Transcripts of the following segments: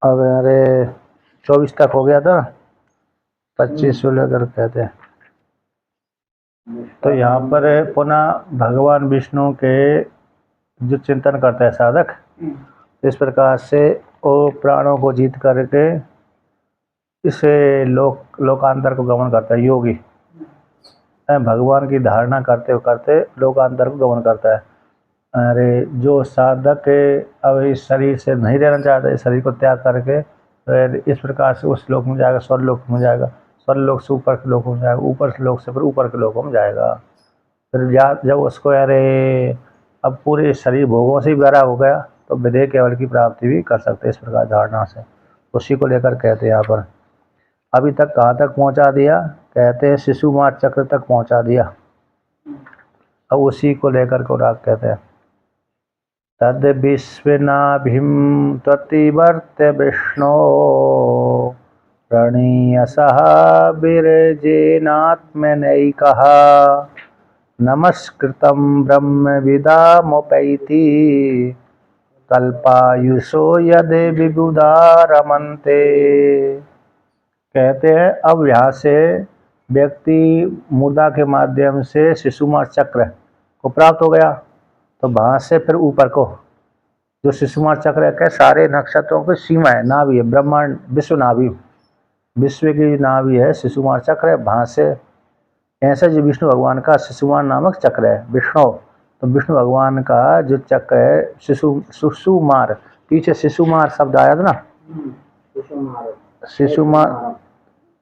अब अरे 24 तक हो गया था, 25 से लेकर कहते हैं। तो यहाँ पर पुनः भगवान विष्णु के जो चिंतन करता है साधक, इस प्रकार से वो प्राणों को जीत करके इसे लोकांतर को गमन करता है। योगी भगवान की धारणा करते करते लोकांतर को गमन करता है। अरे जो साधक अब इस शरीर से नहीं रहना चाहता, इस शरीर को त्याग करके फिर इस प्रकार से उस लोक में जाएगा, स्वर्लोक में जाएगा, स्वर्लोक से ऊपर के लोक में जाएगा, ऊपर से लोक से फिर ऊपर के लोकों में जाएगा। फिर जब उसको अरे अब पूरे शरीर भोगों से ही भरा हो गया तो विदेह केवल की प्राप्ति भी कर सकते इस प्रकार धारणा से। उसी को लेकर कहते हैं यहाँ पर। अभी तक कहाँ तक पहुँचा दिया? कहते हैं शिशुमार चक्र तक पहुँचा दिया। अब उसी को लेकर को राग कहते हैं। तद विश्वनाभिं त्वतिवर्त्य विष्णो प्रणीयसः विरजेनात्मनैकः नमस्कृतं ब्रह्मविदामुपैति कल्पायुषो यदि विबुधा रमन्ते। कहते हैं अब यहाँ से व्यक्ति मुर्दा के माध्यम से शिशुमार चक्र को प्राप्त हो गया, तो वहाँ से फिर ऊपर को जो शिशुमार चक्र के सारे नक्षत्रों की सीमा है, नाभि है, ब्रह्मांड विश्व नाभि, विश्व की नाभि है शिशुमार चक्र है। वहाँ से ऐसा जो विष्णु भगवान का शिशुमार नामक चक्र है विष्णु, तो विष्णु भगवान का जो चक्र है शिशुमार, पीछे शिशुमार शब्द आया था ना, शिशुमार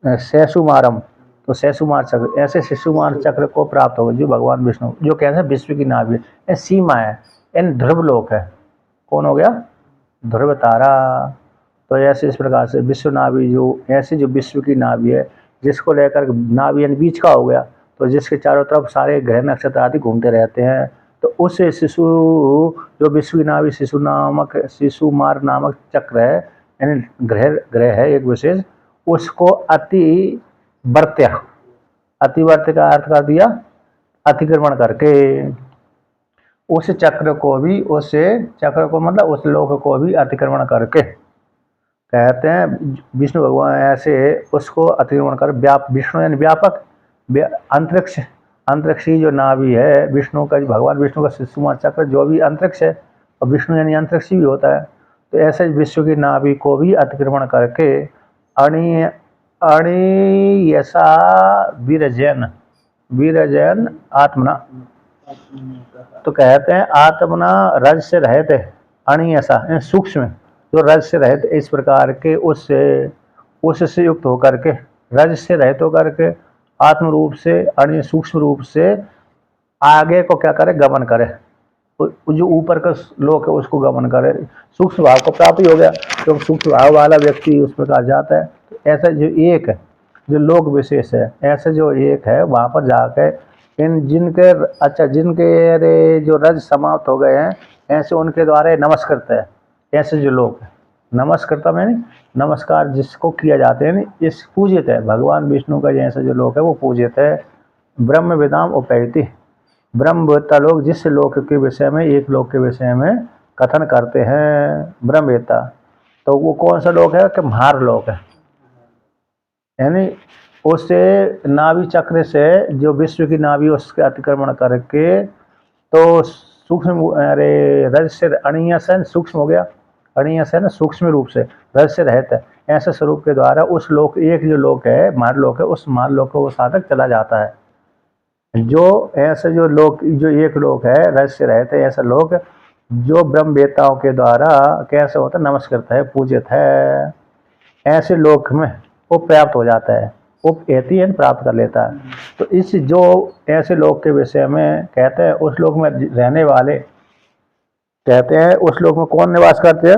शैशुमारम, तो शैशुमार चक्र, ऐसे शिशुमार चक्र को प्राप्त होगा जो भगवान विष्णु जो कहते हैं विश्व की नाभि है, सीमा है, इन ध्रुव लोक है। कौन हो गया? ध्रुव तारा। तो ऐसे इस प्रकार से विश्व नाभि जो ऐसे जो विश्व की नाभि है, जिसको लेकर नाभि यानी बीच का हो गया, तो जिसके चारों तरफ सारे ग्रह नक्षत्र आदि घूमते रहते हैं, तो उस शिशु जो विश्व की नाभि शिशुमार नामक चक्र है, यानी ग्रह है एक विशेष, उसको अतिवर्त्य का अर्थ कर दिया अतिक्रमण करके, उस चक्र को भी मतलब उस लोक को भी अतिक्रमण करके कहते हैं विष्णु भगवान ऐसे उसको अतिक्रमण कर विष्णु यानी व्यापक अंतरिक्षी जो नाभि है विष्णु का, भगवान विष्णु का शिशुमार चक्र जो भी अंतरिक्ष है, और विष्णु यानी अंतरिक्षी भी होता है, तो ऐसे विश्व की नाभि को भी अतिक्रमण करके अणियसा वीरजैन आत्मना, तो कहते हैं आत्मना रज से रहित अणियसा सूक्ष्म, जो रज से रहित इस प्रकार के उससे युक्त होकर के, रज से रहित होकर के आत्म रूप से अणि सूक्ष्म रूप से आगे को क्या करे? गमन करे। जो ऊपर का लोक है उसको गमन करे, सूक्ष्म भाव को प्राप्त हो गया, तो सूक्ष्म भाव वाला व्यक्ति उस प्रकार जाता है। तो ऐसा जो एक है जो लोक विशेष है, ऐसे जो एक है वहाँ पर जाकर जिनके जो रज समाप्त हो गए हैं, ऐसे उनके द्वारा नमस्कृत है। ऐसे जो लोग नमस्कृता में नमस्कार जिसको किया जाते हैं इस पूजित है, भगवान विष्णु का जैसे जो लोग है वो पूजित है। ब्रह्म विदाम उपैति, ब्रह्मवेत्ता लोग जिस लोक के विषय में, एक लोक के विषय में कथन करते हैं ब्रह्मवेत्ता, तो वो कौन सा लोक है? कि महार लोक है, यानी उससे नाभि चक्र से जो विश्व की नाभि उसके अतिक्रमण करके, तो सूक्ष्म रज से अणियसन सूक्ष्म हो गया, अणियसन ना सूक्ष्म रूप से रज से रहित है, ऐसे स्वरूप के द्वारा उस लोक एक जो लोक है महार लोक है, उस महार लोक को वो साधक चला जाता है। जो ऐसे जो लोक जो एक लोक है रज से रहित है, ऐसा लोक जो ब्रह्मवेत्ताओं के द्वारा कैसे होता है? नमस्कृत है, पूजित है, ऐसे लोक में वो प्राप्त हो जाता है, उपैति प्राप्त कर लेता है। तो इस जो ऐसे लोक के विषय में कहते हैं, उस लोक में रहने वाले कहते हैं उस लोक में कौन निवास करते हैं?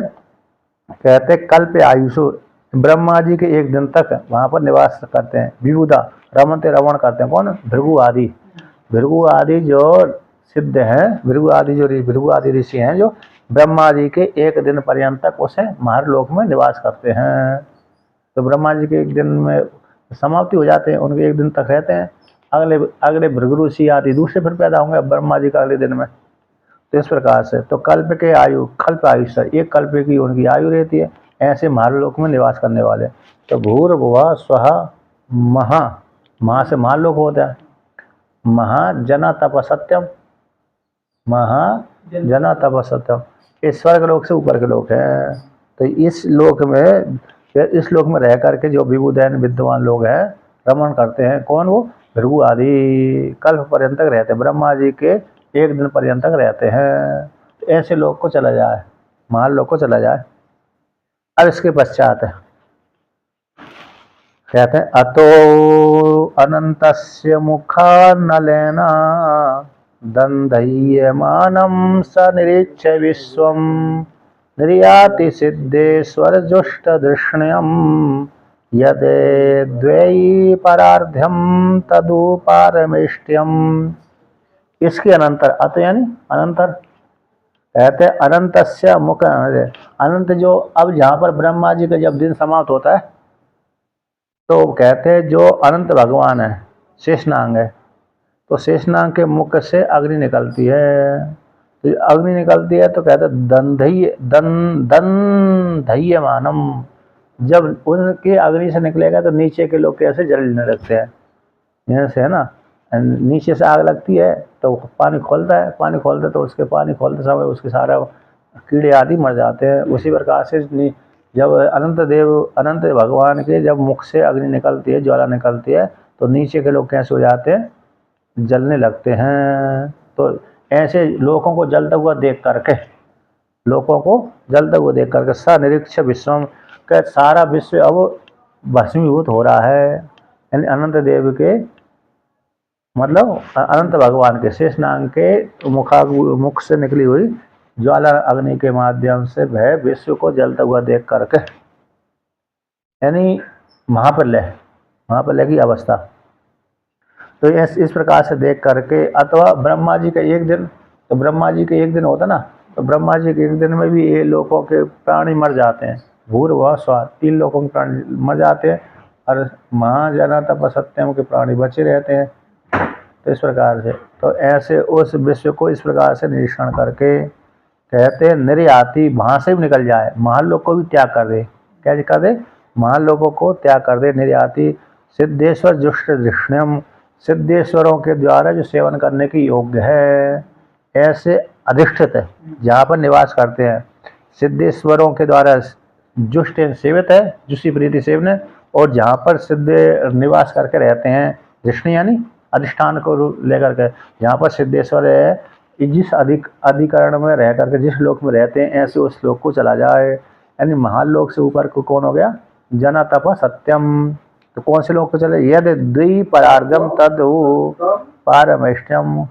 कहते हैं कल्प आयुषु, ब्रह्मा जी के एक दिन तक वहाँ पर निवास करते हैं। विबुधा रमनते रमण करते हैं, कौन? भृगु आदि जो सिद्ध हैं, भृगु आदि ऋषि हैं जो ब्रह्मा जी के एक दिन पर्यंत तक उसे महार लोक में निवास करते हैं। तो ब्रह्मा जी के एक दिन में समाप्ति हो जाते हैं, उनके एक दिन तक रहते हैं, अगले भृगु ऋषि आदि दूसरे फिर पैदा होंगे ब्रह्मा जी का अगले दिन में। तो इस प्रकार से तो कल्प आयुष एक कल्प की उनकी आयु रहती है, ऐसे महालोक में निवास करने वाले। तो भूर्भुवः स्वः महा, महा से महालोक होता है। महाजना तप सत्यम, महाजना तप सत्यम, ये स्वर्ग लोक से ऊपर के लोक है। तो इस लोक में रह करके जो विभुदैन विद्वान लोग हैं रमण करते हैं। कौन? वो भृगु आदि कल्प पर्यंत तक रहते हैं, ब्रह्मा जी के एक दिन पर्यंत तक रहते हैं। तो ऐसे लोग को चला जाए, महान लोग को चला जाए। अब इसके पश्चात कहते हैं अतो अनंतस्य मुखानलेना दंधयमानं स निरीच्य विश्वं निर्याति सिद्धेश्वर जुष्ट दृष्ण्यम यदे द्वयी परार्ध्यम तदु पारमेष्ट्यम। इसके अनंतर, अत यानी अनंतर, कहते हैं अनंतस्य मुख, अनंत जो अब जहाँ पर ब्रह्मा जी का जब दिन समाप्त होता है तो कहते हैं जो अनंत भगवान है, शेषनाग है, तो शेषनाग के मुख से अग्नि निकलती है। तो अग्नि निकलती है तो कहते हैं दंधय्य मानम, जब उनके अग्नि से निकलेगा तो नीचे के लोग कैसे जलने लगते हैं, यहाँ से है ना, नीचे से आग लगती है तो पानी खोलता है, पानी खोलते तो उसके पानी खोलते समय उसके सारा कीड़े आदि मर जाते हैं। उसी प्रकार से जब अनंत भगवान के जब मुख से अग्नि निकलती है, ज्वाला निकलती है, तो नीचे के लोग कैसे हो जाते हैं, जलने लगते हैं। तो ऐसे लोगों को जलता हुआ देख करके, लोगों को जलता हुआ देख करके स निरीक्ष विश्वम, का सारा विश्व अब भस्मीभूत हो रहा है। यानी अनंत देव के मतलब अनंत भगवान के शेषनाग के मुख से निकली हुई ज्वाला अग्नि के माध्यम से वह विश्व को जलता हुआ देख करके, यानी महाप्रलय की अवस्था। तो इस प्रकार से देख करके, अथवा ब्रह्मा जी का एक दिन, तो ब्रह्मा जी के एक दिन होता ना, तो ब्रह्मा जी के एक दिन में भी ये लोगों के प्राणी मर जाते हैं, भूर्भुवः स्वः, 3 लोगों के प्राणी मर जाते हैं और महाजना तप सत्यम के प्राणी बचे रहते हैं। तो इस प्रकार से, तो ऐसे उस विश्व को इस प्रकार से निरीक्षण करके कहते हैं निर्याति, वहाँ से भी निकल जाए, महान लोग को भी त्याग कर दे। क्या कर दे? महान लोगों को त्याग कर दे। निर्याति सिद्धेश्वर जुष्ट दृष्ण्यम, सिद्धेश्वरों के द्वारा जो सेवन करने की योग्य है, ऐसे अधिष्ठित है जहाँ पर निवास करते हैं, सिद्धेश्वरों के द्वारा जुष्ट सेवित है, जुष्टि प्रीति सेवन, और जहाँ पर सिद्ध निवास करके रहते हैं, दृष्णि यानी अधिष्ठान को लेकर के, जहाँ पर सिद्धेश्वर है, जिस अधिकरण में रह करके जिस लोक में रहते हैं, ऐसे उस लोक को चला जाए। यानी महालोक से ऊपर को कौन हो गया? जना तप सत्यम। तो कौन से लोक को चले? यद द्विपरार्धम तद पारमेष्ट्यम।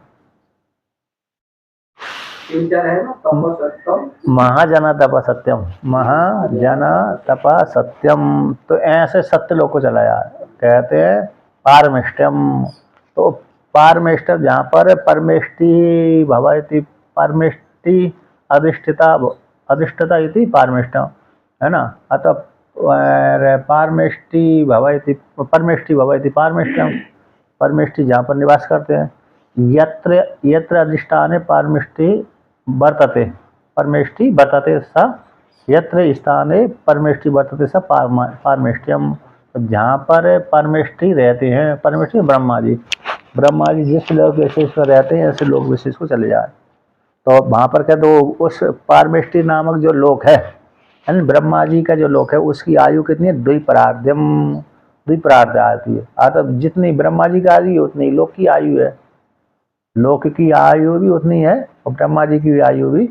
महाजना तप सत्यम, महाजना तप सत्यम, तो ऐसे सत्य लोक को चला जाए, कहते हैं पारमेष्ट्यम। तो पारमेष्टि जहाँ पर परमेष्टि भवति, परमेष्टि अधिष्ठिता इति पारमेष्टम, है ना। अतः पारमेष्टि भवति पारमेष्टम, परमेष्टि जहाँ पर निवास करते हैं, यत्र अधिष्ठाने परमेष्टि वर्तते, परमेष्टि वर्तते स, यत्र स्थाने परमेष्टि वर्तते स पारमेष्ट्यम। जहाँ पर परमेष्टि रहते हैं, परमेष्टि ब्रह्मा जी जिस लोक विशेष पर रहते हैं, ऐसे लोक विशेष को चले जाए। तो वहाँ पर क्या, तो उस पारमेष्टि नामक जो लोक है, यानी ब्रह्मा जी का जो लोक है, उसकी आयु कितनी है? द्विपरार्ध आती है। अतः जितनी ब्रह्मा जी की आयु उतनी लोक की आयु है, लोक की आयु भी उतनी है और ब्रह्मा जी की आयु भी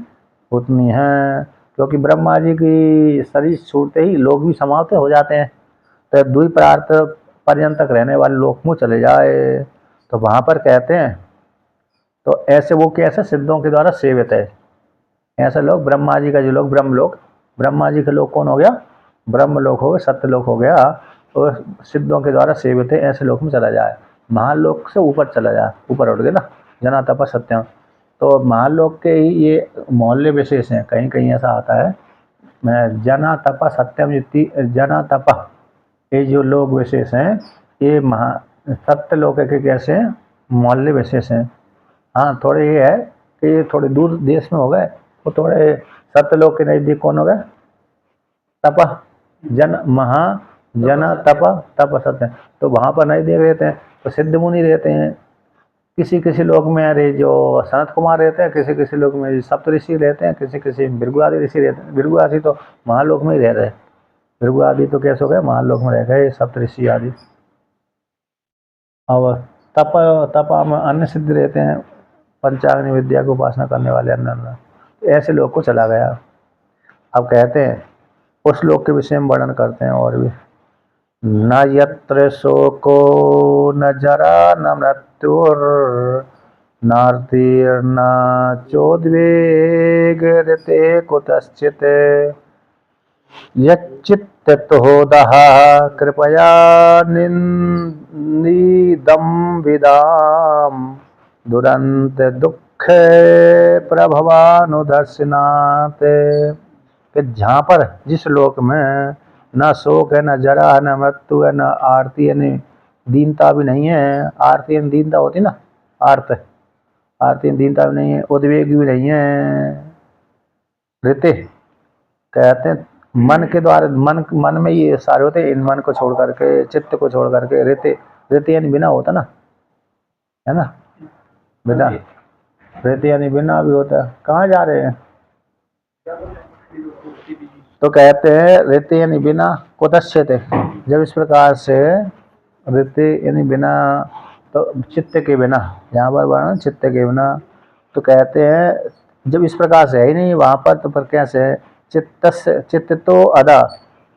उतनी है, क्योंकि ब्रह्मा जी की शरीर छूटते ही लोक भी समाप्त हो जाते हैं। तो द्विपरार्ध पर्यंत तक रहने वाले लोक में चले जाए। तो वहाँ पर कहते हैं, तो ऐसे वो कैसे सिद्धों के द्वारा सेवित है, ऐसे लोग ब्रह्मा जी का जो लोग ब्रह्मलोक, ब्रह्मा जी के लोग कौन हो गया? ब्रह्मलोक हो गया, सत्यलोक हो गया। तो सिद्धों के द्वारा सेवित है, ऐसे लोक में चला जाए, महालोक से ऊपर चला जाए, ऊपर उठ गए ना, जना तप सत्यम। तो महालोक के ही ये मोहल्ले विशेष हैं, कहीं कहीं ऐसा आता है, जना तप सत्यम, जना तप, ये जो लोग विशेष हैं, ये सत्य लोक के कैसे हैं? मोहल्ले विशेष हैं। हाँ, थोड़े ये है कि ये थोड़े दूर देश में हो गए, वो थोड़े सत्य लोक के नज़दीक कौन हो गए? तप जन महा जन तप तप सत्य, तो वहां पर नहीं देख रहते हैं, तो सिद्ध मुनि रहते हैं। किसी किसी लोक में अरे जो सनत कुमार रहते हैं, किसी किसी लोक में सप्त ऋषि रहते हैं, किसी किसी भृगु आदि ऋषि रहते हैं। भृगु आदि तो महालोक में ही रह रहे, भृगु आदि तो कैसे हो गए, महालोक में रह गए सप्त ऋषि आदि। और तप तप में अन्य सिद्ध रहते हैं, पंचाग्नि विद्या की उपासना करने वाले अन्य, ऐसे लोग को चला गया। अब कहते हैं उस लोक के विषय में वर्णन करते हैं और भी। न यत्र शोको न जरा न मृत्युर नार्तिर्न चोद्वेगरते कुतश्चित् यच्चित्ततोदः कृपया निन्दीदं विदाम दुरंत दुख प्रभवानुदर्शनात्, कि जहाँ पर जिस लोक में न शोक है, न जरा है, न मृत्यु है, न आरती यानी दीनता भी नहीं है। आरती यानी दीनता होती ना, आर्त आरती दीनता भी नहीं है, उद्वेग भी नहीं है। रहते कहते हैं मन के द्वारा, मन में ये सारे होते हैं, इन मन को छोड़ करके, चित्त को छोड़ करके रहते। रहते यानी बिना होता ना, है ना, बिना रहते यानी बिना भी होता है। कहाँ जा रहे हैं, तो कहते हैं रहते यानी बिना कुतश्चित्, जब इस प्रकार से रहते यानी बिना, तो चित्त के बिना, यहाँ पर वर्णन चित्त के बिना, तो कहते हैं जब इस प्रकार से है ही नहीं वहाँ पर, तो पर कैसे है, चित्त तो अदा,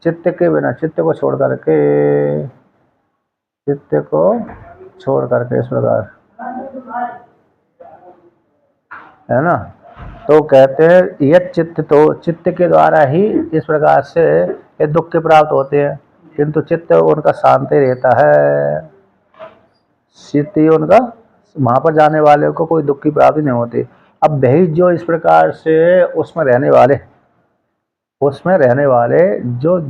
चित्त के बिना, चित्त को छोड़ करके, चित्त को छोड़ करके इस प्रकार, है ना। तो कहते हैं यह चित्त, तो चित्त के द्वारा ही इस प्रकार से ये दुख के प्राप्त होते हैं, किंतु चित्त उनका शांत ही रहता है। चित्त ही उनका, वहाँ पर जाने वाले को कोई दुख की प्राप्ति नहीं होती। अब वही जो इस प्रकार से उसमें रहने वाले जो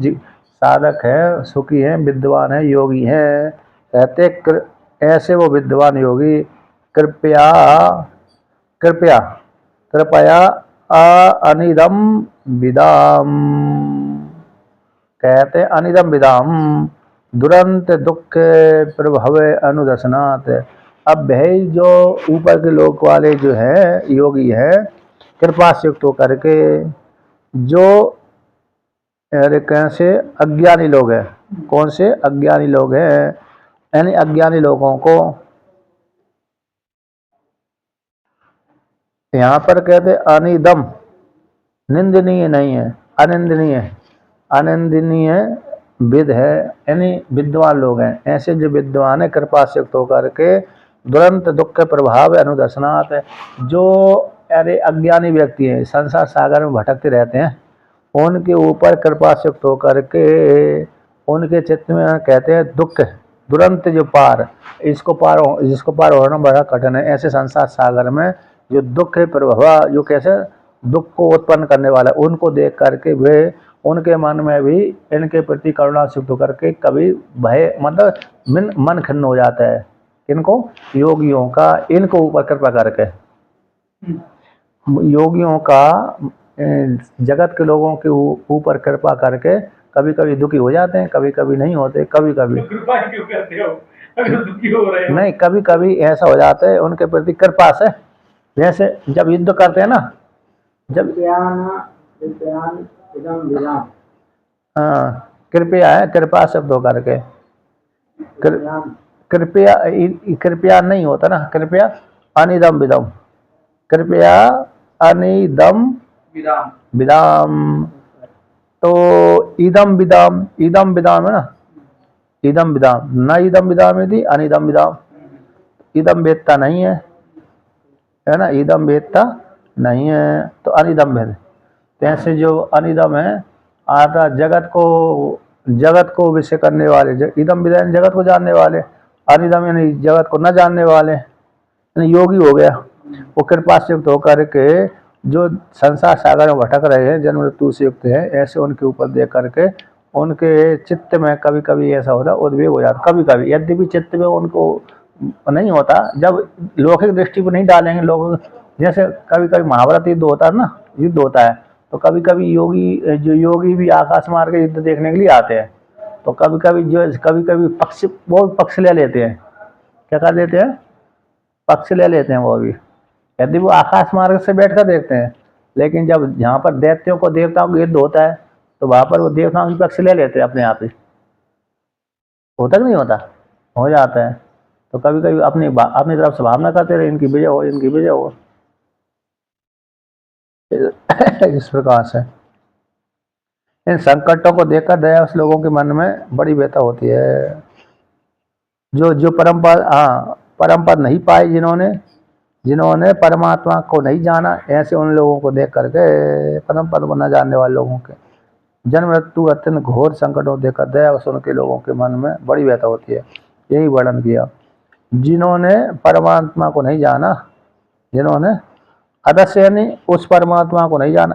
साधक है, सुखी हैं, विद्वान है, योगी हैं, कहते ऐसे वो विद्वान योगी कृपया कृपया कृपया अनिदम विदाम, कहते अनिदम विदाम दुरंत दुख प्रभव अनुदर्शनात्। अब भाई जो ऊपर के लोक वाले जो है योगी है, कृपा से युक्त होकर के, जो अरे कैसे अज्ञानी लोग हैं, कौन से अज्ञानी लोग हैं, यानी अज्ञानी लोगों को यहाँ पर कहते अनिदम, निंदनीय नहीं है, अनिंदनीय, अनिंदनीय विद है, यानी विद्वान लोग हैं। ऐसे जो विद्वान है कृपा से युक्त होकर के दुरंत दुख प्रभाव अनुदर्शनात्, जो अरे अज्ञानी व्यक्ति हैं, संसार सागर में भटकते रहते हैं, उनके ऊपर कृपा से युक्त होकर के उनके चित्त में कहते हैं दुख दुरंत, जो पार, जिसको पार होना बड़ा कठिन है, ऐसे संसार सागर में जो दुख है प्रभाव, जो कैसे दुख को उत्पन्न करने वाला है, उनको देख करके वे उनके मन में भी इनके प्रति करुणा सिद्ध करके कभी भय, मतलब मन खिन्न हो जाता है। इनको योगियों का, इनको ऊपर कृपा करके, योगियों का जगत के लोगों के ऊपर कृपा करके कभी कभी दुखी हो जाते हैं, कभी कभी नहीं होते, कभी कभी कृपा क्यों करते हो, अभी दुखी हो रहे हो। नहीं, कभी कभी ऐसा हो जाता है उनके प्रति कृपा से। जैसे जब युद्ध करते हैं ना, जब हाँ, कृपया है, कृपा शब्द होकर के, कृपया कृपया नहीं होता ना, कृपया अनिदम विदम, कृपया अनिदम विदाम, तो इदम विदाम, इदम विदाम है ना, इदम विदाम, न इदम विदाम यदि अनिदम विदाम, इदम वेदता नहीं है ना, इदम वेदता नहीं है, तो अनिदम भेद। ऐसे जो अनिदम है, आता जगत को विषय करने वाले, इदम विदाम जगत को जानने वाले, अनिदम यानी जगत को न जानने वाले, यानी योगी हो गया। वो कृपा से युक्त होकर के जो संसार सागर में भटक रहे हैं, जन्म मृत्यु से युक्त है, ऐसे उनके ऊपर देख करके उनके चित्त में कभी कभी ऐसा होता, उद्वेग हो जाता कभी कभी, यद्यपि चित्त में उनको नहीं होता, जब लौकिक दृष्टि पर नहीं डालेंगे लोग। जैसे कभी कभी महाभारत युद्ध होता है ना, युद्ध होता है, तो कभी कभी योगी भी आकाश मार्ग के युद्ध देखने के लिए आते हैं। तो कभी कभी पक्ष बहुत पक्ष ले लेते हैं, क्या कर देते हैं, पक्ष ले लेते हैं वो भी, यदि वो आकाश मार्ग से बैठकर देखते हैं। लेकिन जब जहाँ पर दैत्यों को देवताओं का युद्ध होता है तो वहाँ पर वो देवताओं की पक्ष ले लेते हैं अपने आप ही। होता कि नहीं होता, हो जाता है। तो कभी कभी अपनी तरफ से भावना करते रहे इनकी विजय हो, इनकी विजय हो। इस प्रकार से इन संकटों को देखकर दया उस लोगों के मन में बड़ी व्यथा होती है। जो परम पद नहीं पाए, जिन्होंने परमात्मा को नहीं जाना, ऐसे उन लोगों को देख करके, परम पद को न जानने वाले लोगों के जन्म मृत्यु अत्यंत घोर संकटों देखकर दया उस उनके लोगों के मन में बड़ी व्यथा होती है। यही वर्णन किया। जिन्होंने परमात्मा को नहीं जाना, जिन्होंने अदस्य यानी उस परमात्मा को नहीं जाना।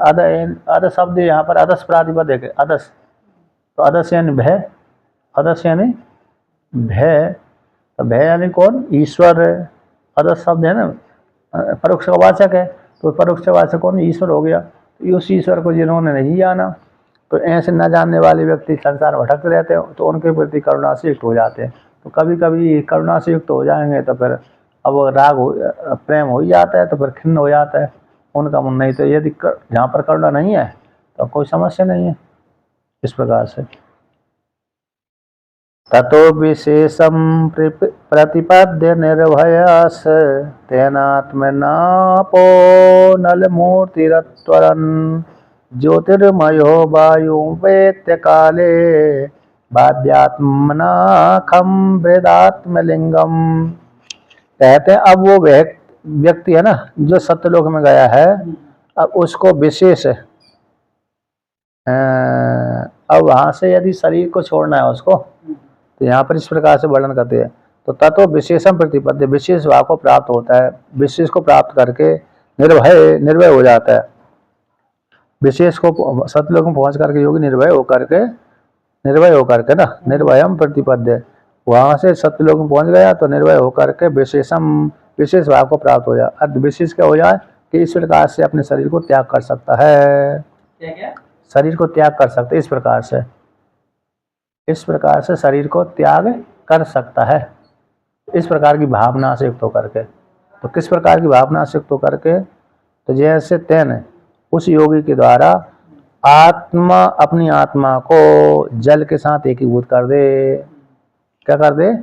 अद शब्द यहाँ पर अदस प्रातिपदिक है, अदस। तो अदस्य यानी भय, अदस्य यानी भय, तो भय यानी कौन, ईश्वर। अदस शब्द है ना, परोक्ष का वाचक है, तो परोक्ष वाचक कौन, ईश्वर हो गया। तो उस ईश्वर को जिन्होंने नहीं जाना, तो ऐसे न जानने वाले व्यक्ति संसार भटकते रहते हैं, तो उनके प्रति करुणा से युक्त हो जाते हैं। तो कभी कभी करुणा से युक्त हो जाएंगे तो फिर अब राग प्रेम हो ही जाता है, तो फिर खिन्न हो जाता है उनका मन। नहीं तो यदि जहाँ पर करुणा नहीं है तो कोई समस्या नहीं है। इस प्रकार से ततो विशेषम प्रतिपद्य निर्भयस तेनात्मनापो नलमूर्तिरत्वरन् ज्योतिर्मयो वायु वेत्य काले भाव्यात्मना खम वृदात्मलिंगम। कहते हैं अब वो व्यक्ति है ना जो सत्यलोक में गया है, अब उसको विशेष अब वहां से यदि शरीर को छोड़ना है उसको, तो यहाँ पर इस प्रकार से वर्णन करते हैं। तो तत्व विशेषम प्रतिपद्य, विशेष भाव को प्राप्त होता है, विशेष को प्राप्त करके निर्भय हो जाता है। विशेष को सतलोक में पहुंच करके योगी निर्भय होकर के ना, निर्भयम प्रतिपद्य, वहां से सत्यलोक में पहुंच गया तो निर्भय होकर के विशेष भाव को प्राप्त हो जाए। अर्थ विशेष क्या हो जाए कि इस प्रकार से अपने शरीर को त्याग कर सकता है, क्या? शरीर को त्याग कर सकता है, इस प्रकार से शरीर को त्याग कर सकता है, इस प्रकार की भावना से युक्त होकर के। तो किस प्रकार की भावना से युक्त होकर के, तो जैसे तेन उस योगी के द्वारा अपनी आत्मा को जल के साथ एकीभूत कर दे। क्या कर दे,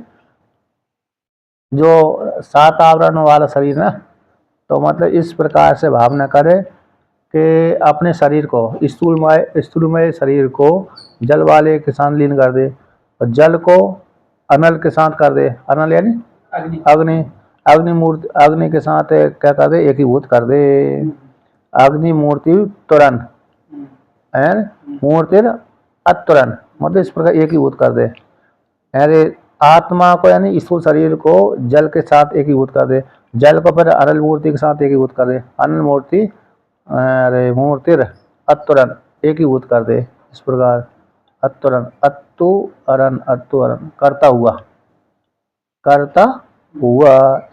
जो 7 आवरण वाला शरीर ना, तो मतलब इस प्रकार से भावना करे कि अपने शरीर को, स्थूलमय शरीर को जल वाले के साथ लीन कर दे, और जल को अनल के साथ कर दे। अनल यानी अग्नि के साथ क्या कर दे, एकीभूत कर दे। अग्नि मूर्ति तुरन, मूर्तिर अतुरन, मतलब इस प्रकार एकीभूत कर दे। अरे आत्मा को यानी स्थूल शरीर को जल के साथ एकीभूत कर दे, जल को फिर अनल मूर्ति के साथ एकीभूत कर दे, अनल मूर्ति अरे मूर्तिर अतुरन एकीभूत कर दे। इस प्रकार अतुरन, अतुअरन करता हुआ,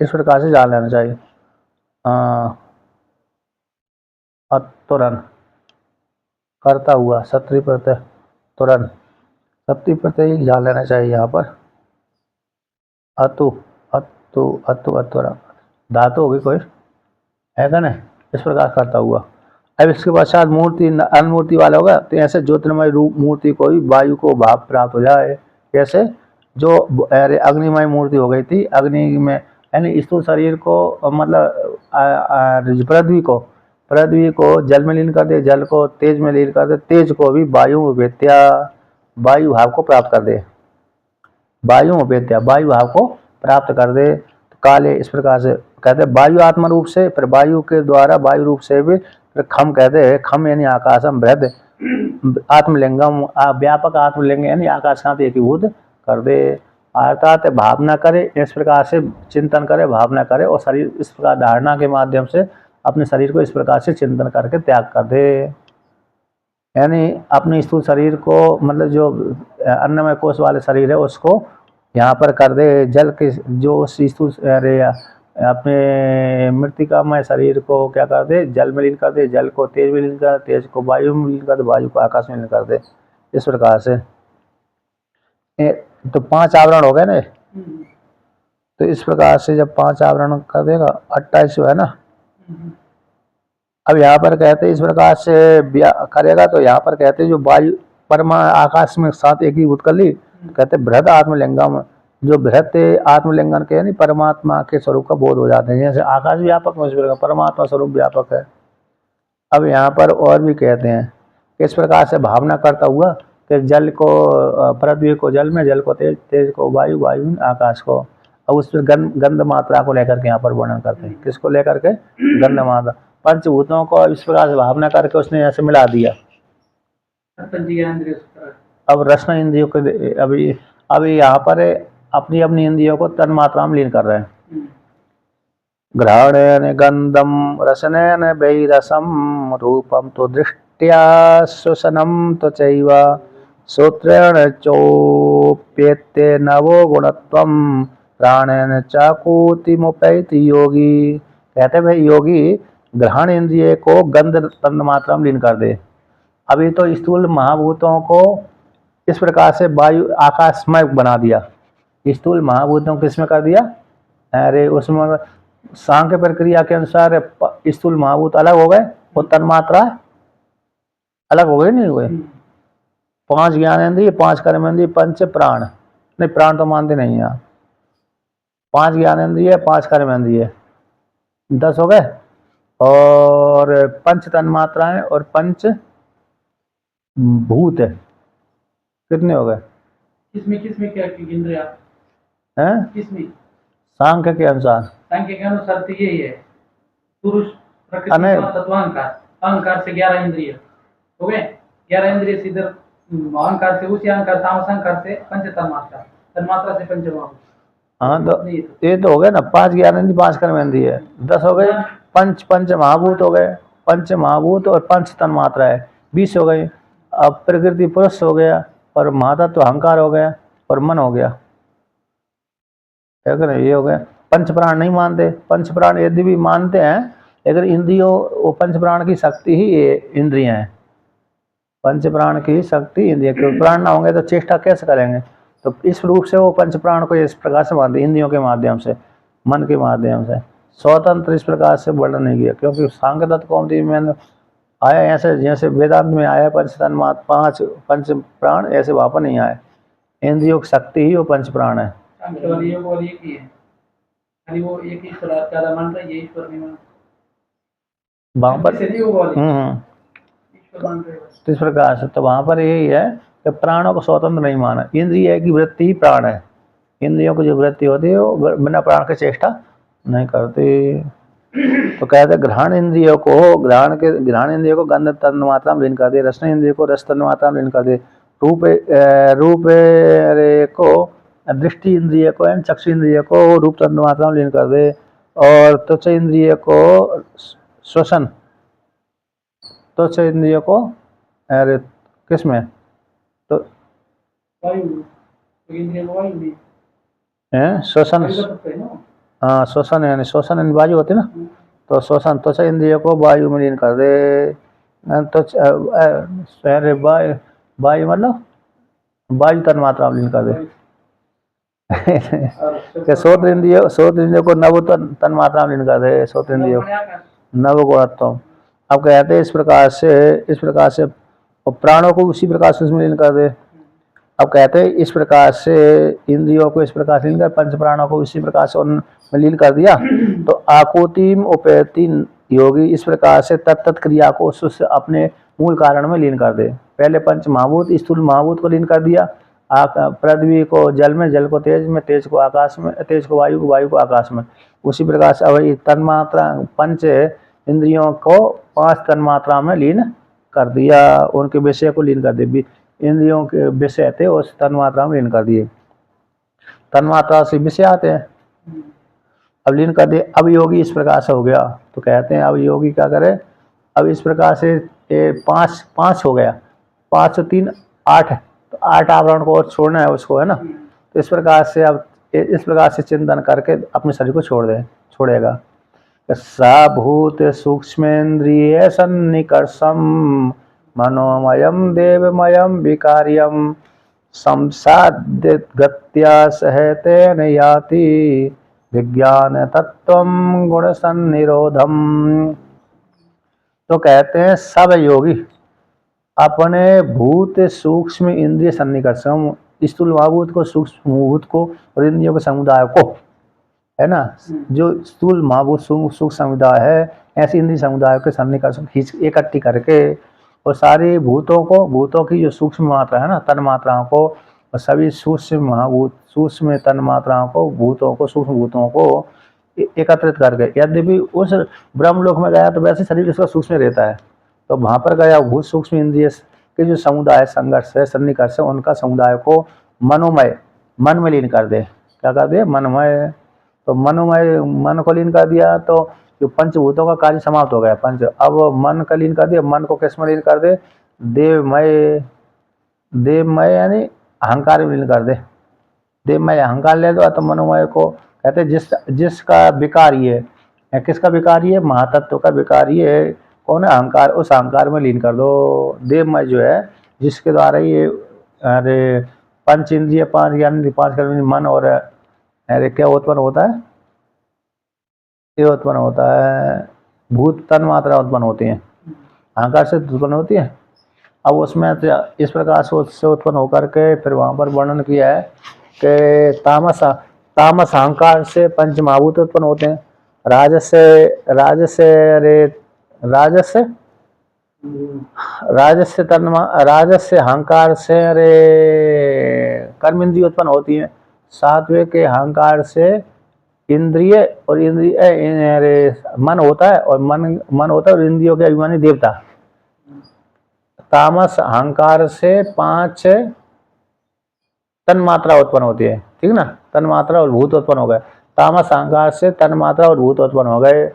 इस प्रकार से जान लेना चाहिए। अतुरन करता हुआ, सत्री प्रत्यय तुरन, सत्री प्रत्यय जान लेना चाहिए यहाँ पर। अतुरन धातु होगी कोई, है क्या ना, इस प्रकार करता हुआ। अब इसके पश्चात मूर्ति अनमूर्ति वाला होगा, तो ऐसे ज्योतिर्मय रूप मूर्ति को भी वायु को भाव प्राप्त हो जाए। कैसे, जो अग्निमय मूर्ति हो गई थी, अग्नि में यानी स्थूल शरीर को मतलब पृथ्वी को जल में लीन कर दे, जल को तेज में लीन कर दे, तेज को भी वायु भाव को प्राप्त कर दे, वायु भाव को प्राप्त कर दे। तो काले इस प्रकार से कहते हैं वायु आत्मा रूप से, फिर वायु के द्वारा वायु रूप से भी, फिर खम कहते हैं, खम यानी आकाशम बृहद आत्मलिंगम, व्यापक आत्मलिंग यानी आकाश का एकीभूत कर दे। अर्थात भावना करे, इस प्रकार से चिंतन करे, भावना करे, और शरीर इस प्रकार धारणा के माध्यम से अपने शरीर को इस प्रकार से चिंतन करके त्याग कर दे। यानी अपने स्थूल शरीर को, मतलब जो अन्नमय कोश वाले शरीर है उसको यहाँ पर कर दे, जल के जो स्थूल अपने मृतिकामय शरीर को क्या कर दे, जल में लीन कर दे, जल को तेज में लीन कर दे, तेज को वायु में लीन कर दे, वायु को आकाश में लीन कर दे। इस प्रकार से तो 5 आवरण हो गए ना। तो इस प्रकार से जब 5 आवरण कर देगा 28 है ना। अब यहाँ पर कहते इस प्रकार से करेगा तो यहाँ पर कहते जो वायु परमा आकाश में साथ एकीभूत कर ली, कहते बृहद आत्मलिंगम, जो बृहद आत्मलिंगन के नहीं परमात्मा के स्वरूप का बोध हो जाते हैं। जैसे आकाश व्यापक है, परमात्मा स्वरूप व्यापक है। अब यहाँ पर और भी कहते हैं इस प्रकार से भावना करता हुआ कि जल को पृथ्वी को जल में, जल को तेज, तेज को वायु, वायु में आकाश को, और उस गंध मात्रा को लेकर के यहाँ पर वर्णन करते हैं। किसको लेकर के? गंध मात्रा, पंचभूतों को इस प्रकार से भावना करके उसने ऐसे मिला दिया। अब रसना इंद्रियों के अभी यहाँ पर अपनी अपनी इंद्रियों को तन मात्रा में लीन कर रहे हैं। घ्राणेन गंधम रसनेन वै रसम रूपम तो दृष्टिया श्वसनम तो चैव श्रोत्रेण चोप्येते नवो गुणत्वम प्राणेन चाकूतिमुपैति योगी। कहते भाई योगी ग्रहण इंद्रिय को गंध तन मात्रा में लीन कर दे। अभी तो स्थूल महाभूतों को इस प्रकार से वायु आकाशमय बना दिया। स्थूल महाभूतों को किसमें कर दिया? अरे उसमें सांख्य प्रक्रिया के अनुसार स्थूल महाभूत अलग हो गए और तन्मात्रा अलग हो गए, नहीं हुए। 5 ज्ञानेंद्रिय, 5 कर्मेंद्रिय, 5 प्राण, नहीं प्राण तो मानते नहीं यहाँ। 5 ज्ञानेंद्रिय, 5 कर्मेंद्रिय, 10 हो गए, और 5 तन्मात्राएं और 5 भूत है, कितने हो गए? किसमें क्या गिन रहे आप? हैं? किसमें? सांख्य के अनुसार। सांख्य के अनुसार तो यही है, पुरुष प्रकृति तत्वाहंकार, अहंकार से 11 इंद्रिय हो गए। 11 इंद्रिय से इधर अहंकार से, उसी अहंकार तामसंकार से 5 तन्मात्रा, तन्मात्रा से 5 महाभूत। हाँ तो ये तो हो गए ना, 5 ज्ञानेंद्रिय, 5 कर्मेंद्रिय, 10 हो गए। 5 महाभूत हो गए, 5 महाभूत और 5 तन्मात्रा है, 20 हो गई। अब प्रकृति पुरुष हो गया, और महातत्व अहंकार हो गया, और मन हो गया, ये हो गया। 5 प्राण नहीं मानते। 5 प्राण यदि भी मानते हैं, लेकिन इंद्रियों, वो 5 प्राण की शक्ति ही ये इंद्रियां हैं। 5 प्राण की शक्ति इंद्रिय, क्योंकि प्राण ना होंगे तो चेष्टा कैसे करेंगे? तो इस रूप से वो 5 प्राण को इस प्रकार से मानते, इंद्रियों के माध्यम से, मन के माध्यम से। स्वतंत्र इस प्रकार से वर्णन नहीं किया, क्योंकि सांख्य तत्व कौमुदी में आया ऐसे, जैसे वेदांत में आया 5 तन्मात्र, 5 प्राण, ऐसे वहाँ पर नहीं आए। इंद्रियों की शक्ति ही वो 5 प्राण है। वहाँ पर इस प्रकार से, तो वहाँ पर यही है कि प्राणों को स्वतंत्र नहीं माना। इंद्रिय की वृत्ति ही प्राण है। इंद्रियों की जो वृत्ति होती है वो बिना प्राण के चेष्टा नहीं करती। तो कहते ग्रहण इंद्रियों को, ग्रहण इंद्रियों को गंध तन मात्रा में लीन कर दे, रसन इंद्रिय को रस तन मात्रा में लीन कर दे, रूप को, दृष्टि इंद्रिय को एवं चक्षु इंद्रिय को रूप तन मात्रा में लीन कर दे, और त्वच इंद्रिय को श्वसन, त्वच इंद्रिय को अरे किसमें? तो श्वसन, हाँ श्वसन, यानी श्वसन यानी वायु होती ना, तो श्वसन त्वचा इंद्रिय को वायु में लीन कर दे। वायु मतलब वायु तन मात्रा में लीन कर दे। श्रोत्र इंद्रिय को नव तन मात्रा में लीन कर दे, श्रोत्र इंद्रिय नव गुणत्व। अब कहते हैं इस प्रकार से प्राणों को उसी प्रकार से उसमें लीन कर दे। अब कहते हैं इस प्रकार से इंद्रियों को इस प्रकार से लीन कर, 5 प्राणों को इसी प्रकार से उनमें लीन कर दिया, तो आकुतिम उपैति योगी इस प्रकार से तत्त क्रिया को उससे अपने मूल कारण में लीन कर दे। पहले 5 महाभूत, स्थूल महाभूत को लीन कर दिया, पृथ्वी को जल में, जल को तेज में, तेज को आकाश में, तेज को वायु को आकाश में। उसी प्रकार से अब तन्मात्रा 5 इंद्रियों को 5 तन्मात्रा में लीन कर दिया, उनके विषय को लीन कर दिया। इंद्रियों के विषय थे उस तन्मात्रा में लीन कर दिए, तन्मात्रा से विषय आते हैं, अब लीन कर दिए। अब योगी इस प्रकार से हो गया, तो कहते हैं अब योगी क्या करे? अब इस प्रकार से 5 हो गया, 5 और 3 8, तो 8 आवरण को और छोड़ना है उसको, है ना। तो इस प्रकार से अब इस प्रकार से चिंतन करके अपने शरीर को छोड़ेगा। साभूत सूक्ष्मेन्द्रिय सन्निकर्षम मनोमयम देवमयम विकार्यम संसाद्य गत्या सहतेन याति विज्ञान तत्वम गुण सन्निरोधम। तो कहते हैं सब योगी अपने भूत सूक्ष्म इंद्रिय सन्निकर्षम, स्थूल महाभूत को, सूक्ष्म भूत को और इंद्रियों के समुदाय को, है ना, जो स्थूल महाभूत सूक्ष्म समुदाय है, ऐसे इंद्रिय समुदाय के सन्निकर्षण खींच इकट्ठी करके और सारी भूतों को, भूतों की जो सूक्ष्म मात्रा है ना, तन मात्राओं को, और सभी सूक्ष्म महाभूत सूक्ष्म तन मात्राओं को, भूतों को, सूक्ष्म भूतों को एकत्रित करके, यद्यपि उस ब्रह्मलोक में गया तो वैसे शरीर उसका सूक्ष्म रहता है, तो वहां पर गया भूत सूक्ष्म इंद्रिय के जो समुदाय संघर्ष है, सन्निकर्ष है, उनका समुदाय को मनोमय, मन में लीन कर दे। क्या कर दे? मनमय। तो मनोमय, मन को लीन कर दिया तो जो पंचभूतों का कार्य समाप्त हो गया, पंच। अब मन का लीन कर दिया, मन को किस में लीन कर दे? देवमय। देवमय यानी अहंकार में लीन कर दे। देवमय अहंकार ले दो तो मनोमय को कहते हैं जिसका विकारी है। किसका विकारी है? महातत्व का विकारी है। कौन है? अहंकार। उस अहंकार में लीन कर दो। देवमय जो है जिसके द्वारा ये अरे पंच इंद्रिय, पांच ज्ञान, पांच कर्म, मन और अरे क्या उत्पन्न होता है? ये उत्पन्न होता है, भूत तन मात्रा उत्पन्न होती है, अहंकार से उत्पन्न होती है। अब उसमें इस प्रकार से उत्पन्न होकर के फिर वहां पर वर्णन किया है कि तामस अहंकार से पंच महाभूत उत्पन्न होते हैं। राजस से अहंकार से अरे कर्म इंद्रिय उत्पन्न होती है। सात्विक के अहंकार से इंद्रिय और इंद्रिय मन होता है, और मन होता है और इंद्रियों के अभिमानी देवता। तामस अहंकार से 5 तन मात्रा उत्पन्न होती है, ठीक ना, तन मात्रा और भूत उत्पन्न हो गए। तामस अहंकार से तन मात्रा और भूत उत्पन्न हो गए,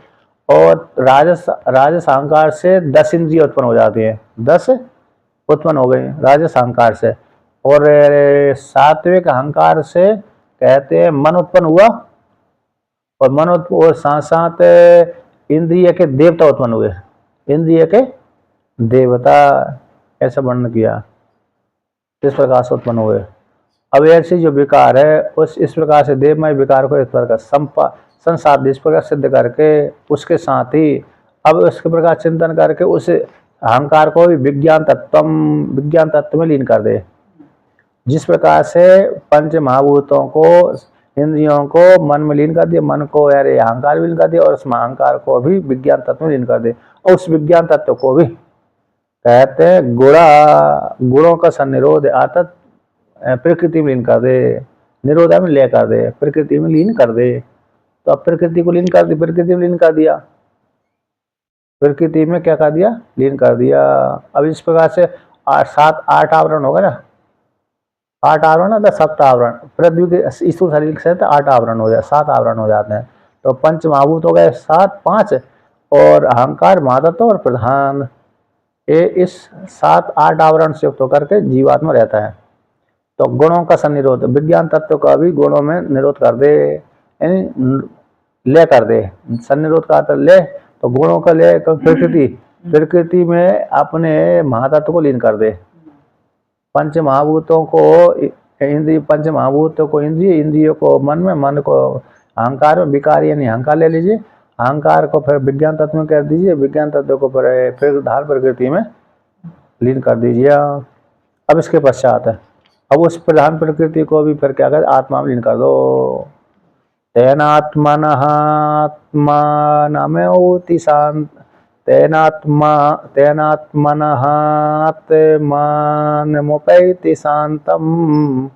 और राजस अहंकार से 10 इंद्रिय उत्पन्न हो जाती है, 10 उत्पन्न हो गई राजस अहंकार से। और सात्विक अहंकार से कहते हैं मन उत्पन्न हुआ, और मन और साथ साथ इंद्रिय के देवता उत्पन्न हुए, इंद्रिय के देवता, ऐसा वर्णन किया, इस प्रकार से उत्पन्न हुए। अब ऐसे जो विकार है उस इस प्रकार से देवमय विकार को इस प्रकार संसाध इस प्रकार सिद्ध करके उसके साथ ही अब उसके प्रकार चिंतन करके उस अहंकार को भी विज्ञान तत्व में लीन कर दे। जिस प्रकार से पंच महाभूतों को, इंद्रियों को मन में लीन कर दिया, मन को यारे अहंकार में लीन कर दिया, और उस अहंकार को भी विज्ञान तत्व में लीन कर दे, और उस विज्ञान तत्व को भी कहते हैं गुणों का सन्निरोध आतत प्रकृति में लीन कर दे, निरोधा में ले कर दे, प्रकृति में लीन कर दे। तो अब प्रकृति को लीन कर दी, प्रकृति में लीन कर दिया, प्रकृति में क्या कर दिया? लीन कर दिया। अब इस प्रकार से 8 आवरण होगा ना, 8 आवरण ना, 7 आवरण पृथ्वी के स्थूल शरीर से 8 आवरण हो जाए, 7 आवरण हो जाते हैं। तो पंच महाभूत हो गए 7, 5 और अहंकार, महातत्व और प्रधान, ये इस 7-8 आवरण से युक्त होकर के जीवात्मा रहता है। तो गुणों का सन्निरोध, विज्ञान तत्व का भी गुणों में निरोध कर दे, यानी ले कर दे। सन्निरोध का अर्थ ले, तो गुणों का ले प्रकृति में अपने महातत्व को लीन कर दे। पंच महाभूतों को इंद्रिय, पंच महाभूतों को इंद्रिय, इंद्रियों को मन में, मन को अहंकार में, विकार यानी अहंकार ले लीजिए, अहंकार को फिर विज्ञान तत्व में कर दीजिए, विज्ञान तत्व को फिर धार प्रकृति में लीन कर दीजिए। अब इसके पश्चात अब उस प्रधान प्रकृति को भी फिर क्या कर, आत्मा में लीन कर दो। तेनात्मन आत्मानमेति शांत, तेनात्मन आत्मानमुपैति शांतम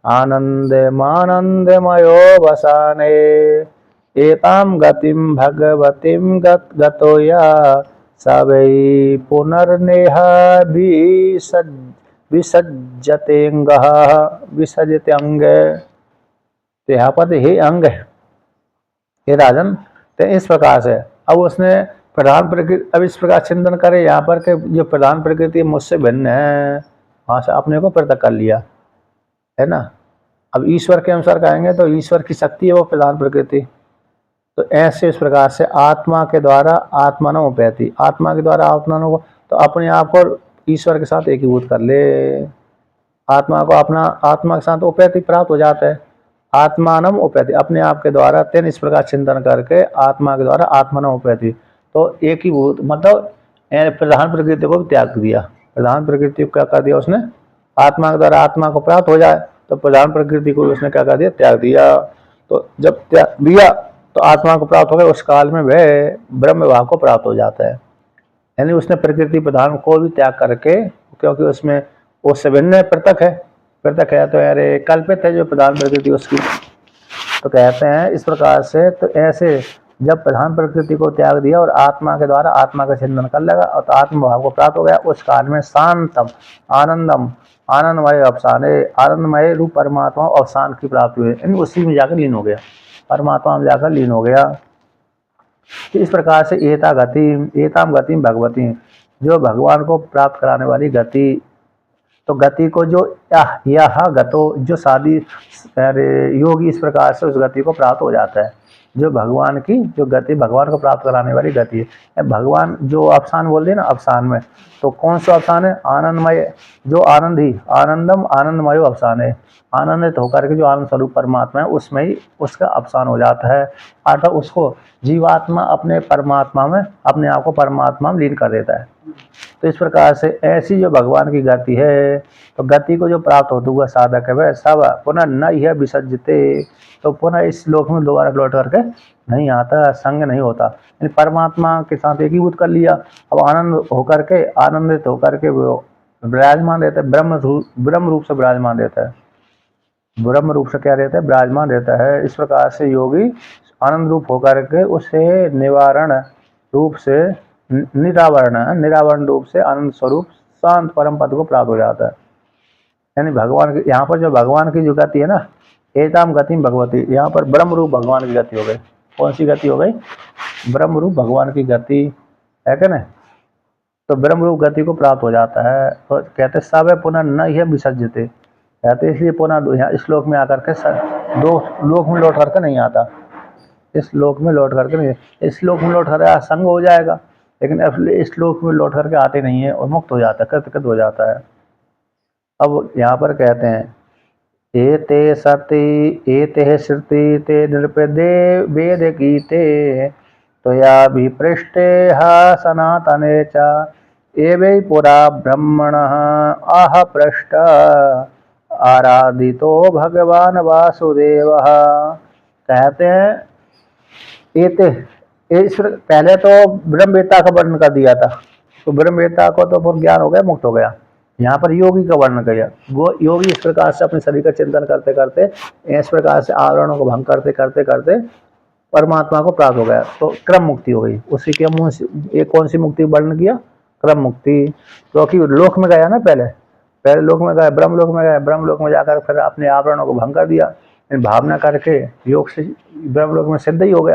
आनंदमानंदमयो वसाने एताम गतिम भगवतीम गतो या सवै पुनर्नेह विसज्जतेंगः विसजते अंग। तो यहाँ पर हे अंग, हे राजन, तो इस प्रकार से अब उसने प्रधान प्रकृति, अब इस प्रकार चिंतन करे यहाँ पर के जो प्रधान प्रकृति मुझसे भिन्न है, वहाँ से अपने को पृथक कर लिया, है ना। अब ईश्वर के अनुसार कहेंगे तो ईश्वर की शक्ति है वो प्रधान प्रकृति। तो ऐसे इस प्रकार से आत्मा के द्वारा आत्मानम उपैति, आत्मा के द्वारा आत्मानम को तो अपने आप को ईश्वर के साथ एकीभूत कर ले, आत्मा को अपना आत्मा के साथ उपैति प्राप्त हो जाता है। आत्मानम उपैति, अपने आप के द्वारा तेन इस प्रकार चिंतन करके आत्मा के द्वारा आत्मानम उपैति, तो एकीभूत मतलब प्रधान प्रकृति को भी त्याग दिया। प्रधान प्रकृति को क्या कर दिया उसने, आत्मा के द्वारा आत्मा को प्राप्त हो जाए तो प्रधान प्रकृति को उसने क्या कर दिया, त्याग दिया। तो जब त्याग दिया तो आत्मा को प्राप्त हो गया, उस काल में वह ब्रह्म भाव को प्राप्त हो जाता है। यानी उसने प्रकृति प्रधान को भी त्याग करके, क्योंकि उसमें उससे भिन्न पृथक है, पृथक है तो यार कल्पित है जो प्रधान प्रकृति उसकी, तो कहते हैं इस प्रकार से। तो ऐसे जब प्रधान प्रकृति को त्याग दिया और आत्मा के द्वारा आत्मा का चिंतन कर लगा और तो आत्म भाव को प्राप्त हो गया, उस काल में शांतम आनंदम आनंदमय अवसाने, आनंदमय रूप परमात्मा अवसान की प्राप्ति हुई, यानी उसी में जाकर लीन हो गया, परमात्मा में जाकर लीन हो गया। तो इस प्रकार से एताम गति भगवती, जो भगवान को प्राप्त कराने वाली गति, तो गति को जो यह गतो जो साधी योगी इस प्रकार से उस गति को प्राप्त हो जाता है। जो भगवान की जो गति, भगवान को प्राप्त कराने वाली गति है। भगवान जो अवसान बोल दिए ना, अवसान में तो कौन सा अवसान है, आनंदमय, जो आनंद ही आनंदम आनंदमय अवसान है, आनंदित होकर के जो आनंद स्वरूप परमात्मा है उसमें ही उसका अवसान हो जाता है, अर्थात उसको जीवात्मा अपने परमात्मा में, अपने आप को परमात्मा में लीन कर देता है। तो इस प्रकार से ऐसी जो भगवान की गति है, तो गति को जो प्राप्त होता हुआ साधक है वह सब पुनः न यह विसर्जते, तो पुनः इस लोक में दोबारा लौट करके नहीं आता, संग नहीं होता, यानी परमात्मा के साथ एकीभूत कर लिया। अब आनंद होकर के, आनंदित होकर के वो विराजमान रहता है, ब्रह्म रूप से विराजमान रहता है, ब्रह्म रूप से क्या रहता है, विराजमान रहता है। इस प्रकार से योगी आनंद रूप होकर के उसे निवारण रूप से निरावरण रूप से आनंद स्वरूप शांत परम पद को प्राप्त हो जाता है। यानी भगवान की यहाँ पर जो भगवान की जो गति है ना, एताम गति भगवती, यहाँ पर ब्रह्म रूप भगवान की गति हो गई। कौन सी गति हो गई, ब्रह्म रूप भगवान की गति है क्या ना, तो ब्रह्म रूप गति को प्राप्त हो जाता है। तो कहते सब है पुनः न यह विसर्जते, कहते इसलिए पुनः यहाँ इस लोक में आकर के दो लोक में लौट करके नहीं आता, इस लोक में लौट करके नहीं, इस लोक में लौट कर संग हो जाएगा, लेकिन इस लोक में लौट करके आते नहीं है और मुक्त हो जाता है, कृत हो जाता है। अब यहाँ पर कहते हैं एते सती एते श्रुति ते नृपदे वेद गीते तो या भी पृष्ठे सनातने च एवै पुरा ब्रह्मण आह पृष्ठ आराधितो भगवान वासुदेव। कहते हैं एते, पहले तो ब्रह्मवेत्ता का वर्णन कर दिया था, तो ब्रह्मवेत्ता को तो फिर ज्ञान हो गया, मुक्त हो गया। यहाँ पर योगी का वर्णन किया, वो योगी इस प्रकार से अपने शरीर का चिंतन करते करते, इस प्रकार से आवरणों को भंग करते करते करते परमात्मा को प्राप्त हो गया, तो क्रम मुक्ति हो गई। उसी के मुँह से एक कौन सी मुक्ति वर्णन किया, क्रम मुक्ति, क्योंकि लोक में गया ना, पहले लोक में गया, ब्रह्म लोक में गया, ब्रह्म लोक में जाकर फिर अपने आवरणों को भंग कर दिया, भावना करके योग से ब्रह्म लोक में सिद्ध ही हो गए,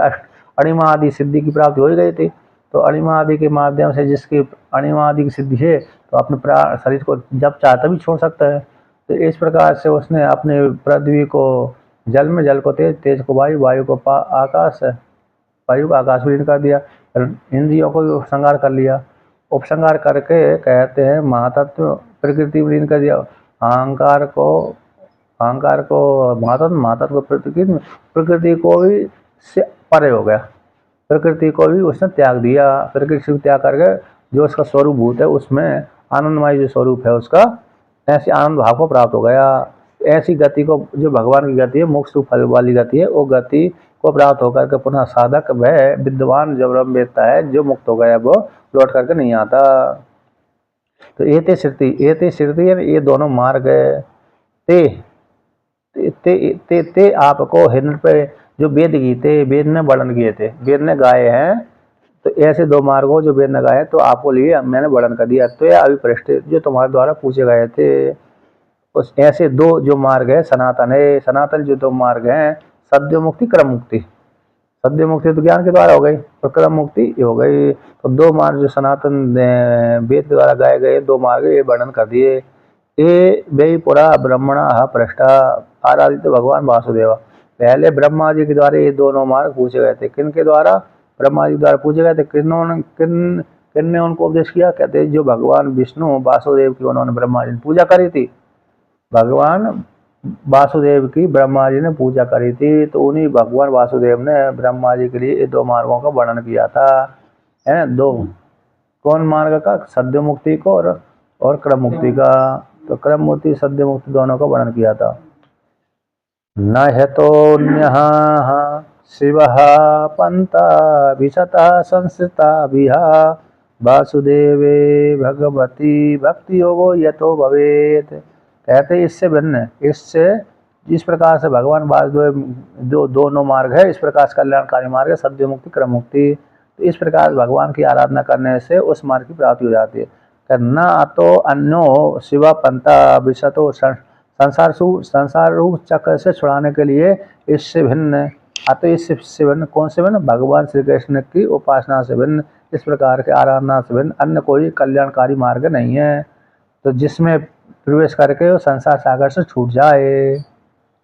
अणिमा आदि सिद्धि की प्राप्ति हो ही गई थी। तो अणिमा आदि के माध्यम से जिसकी अणिमा आदि की सिद्धि है, तो अपने शरीर को जब चाहता भी छोड़ सकता है। तो इस प्रकार से उसने अपने पृथ्वी को जल में, जल को तेज, तेज को वायु, वायु को आकाश, वायु को आकाश में लीन कर दिया, इंद्रियों को संहार कर लिया, उपसंहार करके कहते हैं महातत्व प्रकृति में लीन कर दिया, अहंकार को महातत्व प्रकृति को भी से परे हो गया, प्रकृति को भी उसने त्याग दिया। प्रकृति को त्याग करके जो उसका स्वरूप भूत है उसमें आनंदमय जो स्वरूप है उसका, ऐसे आनंद भाव को प्राप्त हो गया। ऐसी गति को जो भगवान की गति है, मोक्ष फल वाली गति है, वो गति को प्राप्त होकर के पुनः साधक वह विद्वान जो ब्रह्मवेत्ता है, जो मुक्त हो गया, वो लौट करके नहीं आता। तो एते श्रुति ये दोनों मार्ग है। ते आपको हृदय पे जो वेद गीते, वेद ने वर्णन किए थे, वेद ने गाए हैं, तो ऐसे दो मार्गों जो वेद ने गाए तो आपको लिए मैंने वर्णन कर दिया। तो यह अभिप्रष्ट जो तुम्हारे द्वारा पूछे गए थे, उस ऐसे दो जो मार्ग है सनातन है, सनातन जो दो मार्ग हैं, सद्य मुक्ति क्रम मुक्ति। सद्य मुक्ति तो ज्ञान के द्वारा हो गई, तो क्रम मुक्ति हो गई। तो दो मार्ग जो सनातन वेद के द्वारा गाए गए दो मार्ग ये वर्णन कर दिए। ते वे पुरा ब्रह्मणा पृष्ठा आराधित भगवान वासुदेव। पहले ब्रह्मा जी के द्वारा ये दोनों मार्ग पूछे गए थे। किन के द्वारा? ब्रह्मा जी द्वारा पूछे गए थे। किन ने उनको उपदेश किया? कहते जो भगवान विष्णु वासुदेव की उन्होंने ब्रह्मा जी ने पूजा करी थी। भगवान वासुदेव की ब्रह्मा जी ने पूजा करी थी, तो उन्हीं भगवान वासुदेव ने ब्रह्मा जी के लिए दो मार्गों का वर्णन किया था, है दो। कौन मार्ग का? सद्य मुक्ति को और क्रम मुक्ति का। तो क्रम मुक्ति सद्य मुक्ति दोनों का वर्णन किया था। न हेतोन्यः शिवः पंथा विशता संस्थिता विहा वासुदेवे भगवती भक्ति योगो यतो भवेत। कहते इससे भिन्न, इससे इस प्रकार से भगवान वासुदेव जो दोनों मार्ग है, इस प्रकार से कल्याणकारी मार्ग है, सद्य मुक्ति क्रम मुक्ति। तो इस प्रकार भगवान की आराधना करने से उस मार्ग की प्राप्ति हो जाती है। न तो अन्यो शिवा पंथा विशतो संसार रूप चक्र से छुड़ाने के लिए इससे भिन्न, अतः इससे भिन्न कौन से भिन्न? भगवान श्री कृष्ण की उपासना से भिन्न, इस प्रकार के आराधना से भिन्न अन्य कोई कल्याणकारी मार्ग नहीं है। तो जिसमें प्रवेश करके वो संसार सागर से छूट जाए,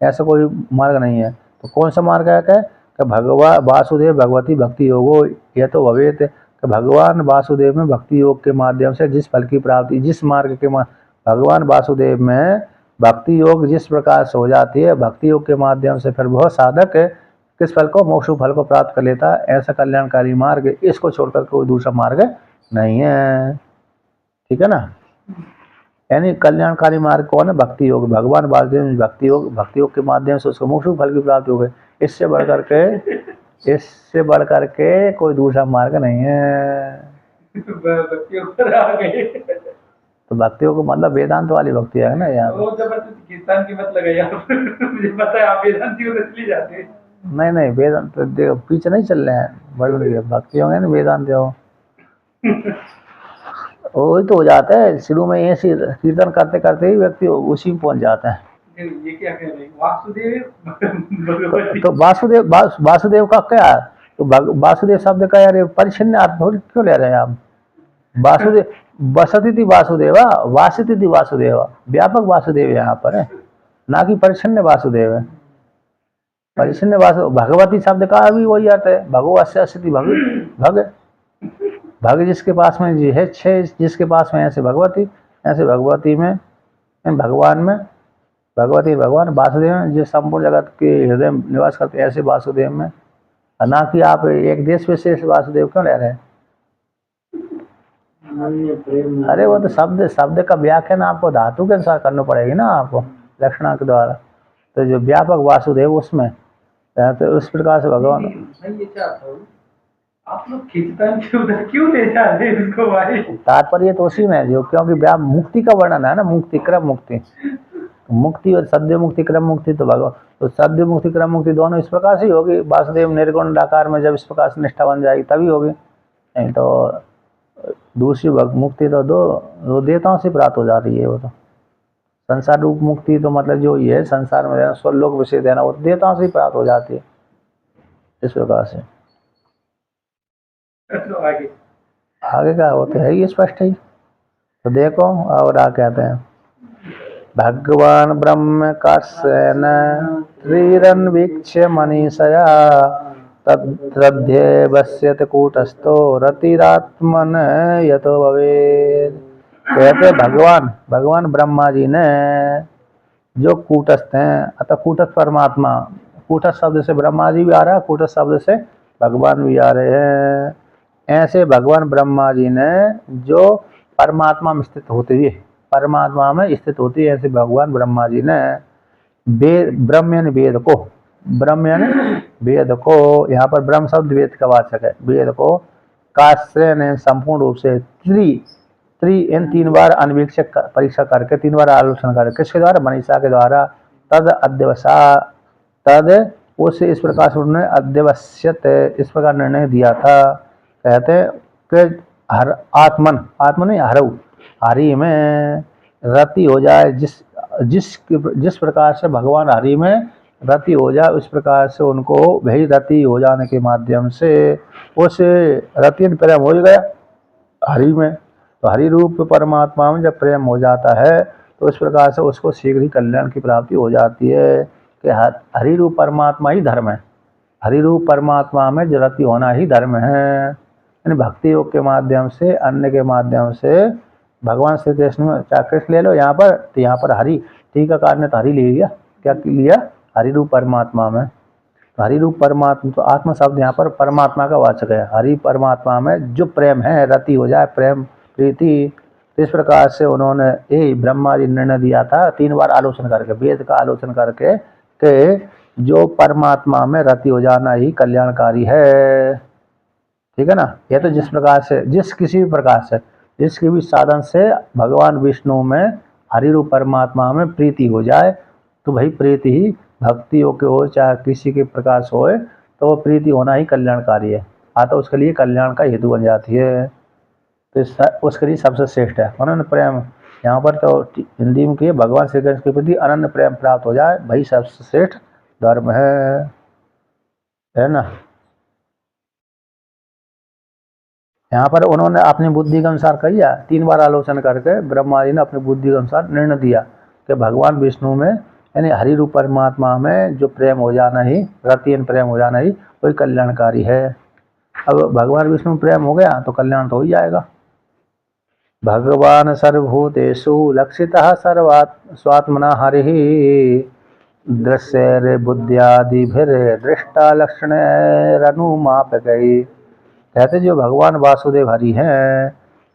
ऐसा कोई मार्ग नहीं है। तो कौन सा मार्ग है? कि भगवान वासुदेव भगवती भक्ति योगो यह तो भवेत। कि भगवान वासुदेव में भक्ति योग के माध्यम से जिस फल की प्राप्ति, जिस मार्ग के भगवान वासुदेव में भक्ति योग जिस प्रकार से हो जाती है, भक्ति योग के माध्यम से फिर वह साधक किस फल को? मोक्ष फल को प्राप्त कर लेता है। ऐसा कल्याणकारी मार्ग, इसको छोड़कर कोई दूसरा मार्ग नहीं है। ठीक है ना? यानी कल्याणकारी मार्ग कौन है? भक्ति योग। भगवान वासुदेव भक्ति योग के माध्यम से उसको मोक्ष फल की प्राप्ति हो गई। इससे बढ़ करके कोई दूसरा मार्ग नहीं है। भक्ति ऊपर आ गए। तो भक्ति योग मतलब वेदांत वाली भक्ति है ना यार। वो जबरदस्ती कीर्तन की मत लगाइए आप। मुझे पता है आप वेदांत की उधर चली जाते हैं। नहीं वेदांत देखो पीछे नहीं चल रहे हैं, बड़े भक्ति होंगे ना वेदांत हो। वही तो हो जाता है, शुरू में ऐसे कीर्तन करते करते ही व्यक्ति उसी में पहुंच जाता है। ये क्या कह रहे हैं? वासुदेव तो वासुदेव का क्या? तो वासुदेव शब्द का यार परिच्छिन्न अर्थ थोड़ी क्यों ले रहे हैं आप? वासुदेव वसति थी वासुदेवा, वासिति थी वासुदेवा, व्यापक वासुदेव यहाँ पर है, ना कि परिच्छिन्न वासुदेव है। परिच्छिन्न वासु भगवती शब्द का भी वही अर्थ है, भगवस्य स्थिति भग जिसके पास में जी है, छह जिसके पास में ऐसे भगवती, ऐसे भगवती में भगवान में भगवती भगवान वासुदेव में जो संपूर्ण जगत के हृदय में निवास करते, ऐसे वासुदेव में। ना कि आप एक देश विशेष वासुदेव क्यों रह रहे हैं? अरे वो तो शब्द का व्याख्यान आपको धातु के अनुसार करना पड़ेगी ना, आपको लक्षणा के द्वारा। तो जो व्यापक वासुदेव उसमें तो उस प्रकार से भगवान। आप लोग कीर्तन के उधर क्यों ले जा रहे हैं इसको भाई? तात्पर्य तो उसी में जो, क्योंकि मुक्ति का वर्णन है ना, मुक्ति क्रम मुक्ति और सद्य मुक्ति क्रम मुक्ति। तो भगवान तो सद्य मुक्ति क्रम मुक्ति दोनों इस प्रकार से होगी। वासुदेव निर्गुण निराकार में जब इस प्रकार से निष्ठा बन जाएगी तभी होगी, नहीं तो दूसरी मुक्ति तो दो देवताओं से प्राप्त हो जाती है। वो तो संसार रूप मुक्ति तो मतलब जो ये है संसार में स्वर्लोक विषय देना, वो देवताओं से प्राप्त हो जाती है इस प्रकार से। तो आगे का वो तो है ही स्पष्ट ही। तो देखो और क्या कहते हैं, भगवान ब्रह्म कस्यन त्रिरन वीक्ष्य मनीषया तद्ध्यवस्यत कूटस्थो रतिरात्मन यतो भवेत्। कहते भगवान ब्रह्मा जी ने जो कूटस्थ हैं, अतः कूटस्थ परमात्मा, कूटस्थ शब्द से ब्रह्मा जी भी आ रहा है, कूटस्थ शब्द से भगवान भी आ रहे हैं। ऐसे भगवान ब्रह्मा जी ने जो परमात्मा में स्थित होते हुए, परमात्मा में स्थित होती है, ऐसे भगवान ब्रह्मा जी ने ब्रह्म यानी वेद को, यहाँ पर ब्रह्म शब्द वेद का वाचक है, वेद को काश्य ने संपूर्ण रूप से इन 3 बार अन्वीक्षक परीक्षा करके, 3 बार आलोचना करके, किसके द्वारा? मनीषा के द्वारा। तद उससे इस प्रकार से उन्होंने अध्यवस्यत इस प्रकार निर्णय दिया था। कहते हैं कि आत्मन नहीं हरि में रति हो जाए, जिस प्रकार से भगवान हरि में रति हो जाए, उस प्रकार से उनको वही रति हो जाने के माध्यम से उस रति में प्रेम हो गया हरि में। तो हरि रूप परमात्मा में जब प्रेम हो जाता है तो इस प्रकार से उसको शीघ्र ही कल्याण की प्राप्ति हो जाती है कि हरि रूप परमात्मा ही धर्म है। हरि रूप परमात्मा में रति होना ही धर्म है। यानी भक्ति योग के माध्यम से, अन्य के माध्यम से भगवान श्री कृष्ण में, चाहे कृष्ण ले लो यहाँ पर, तो यहाँ पर हरि, टीकाकार ने तो हरि ले लिया, क्या लिया, हरि रूप परमात्मा में। तो हरि रूप परमात्मा, तो आत्मा शब्द यहाँ पर परमात्मा का वाचक है। हरि परमात्मा में जो प्रेम है, रति हो जाए, प्रेम प्रीति। तो इस प्रकार से उन्होंने यही ब्रह्मा जी निर्णय दिया था 3 बार आलोचना करके, वेद का आलोचना करके, कि जो परमात्मा में रति हो जाना ही कल्याणकारी है। ठीक है ना। यह तो जिस प्रकार से, जिस किसी भी प्रकार से, जिसके भी साधन से भगवान विष्णु में, हरि रूप परमात्मा में प्रीति हो जाए, तो भाई प्रीति ही भक्ति हो के हो, चाहे किसी के प्रकार से होए, तो वो प्रीति होना ही कल्याणकारी है। तो उसके लिए कल्याण का हेतु बन जाती है। तो उसके लिए सबसे श्रेष्ठ है अनन्य प्रेम। यहाँ पर तो हिंदी में किए, भगवान श्री कृष्ण के प्रति अनन्य प्रेम प्राप्त हो जाए, भाई सबसे श्रेष्ठ धर्म है ना। यहाँ पर उन्होंने अपनी बुद्धि के अनुसार किया, 3 बार आलोचना करके ब्रह्मा जी ने अपनी बुद्धि के अनुसार निर्णय दिया कि भगवान विष्णु में, यानी हरि रूप परमात्मा में जो प्रेम हो जाना ही, रतियन प्रेम हो जाना ही, वही कल्याणकारी है। अब भगवान विष्णु में प्रेम हो गया तो कल्याण तो हो ही जाएगा। भगवान सर्वभूतेषु लक्षितः स्वात्मना हरिः दृश्य बुद्धियादिभिर्दृष्टा लक्षणैरनुमाप्यकैः। कहते जो भगवान वासुदेव हरि हैं,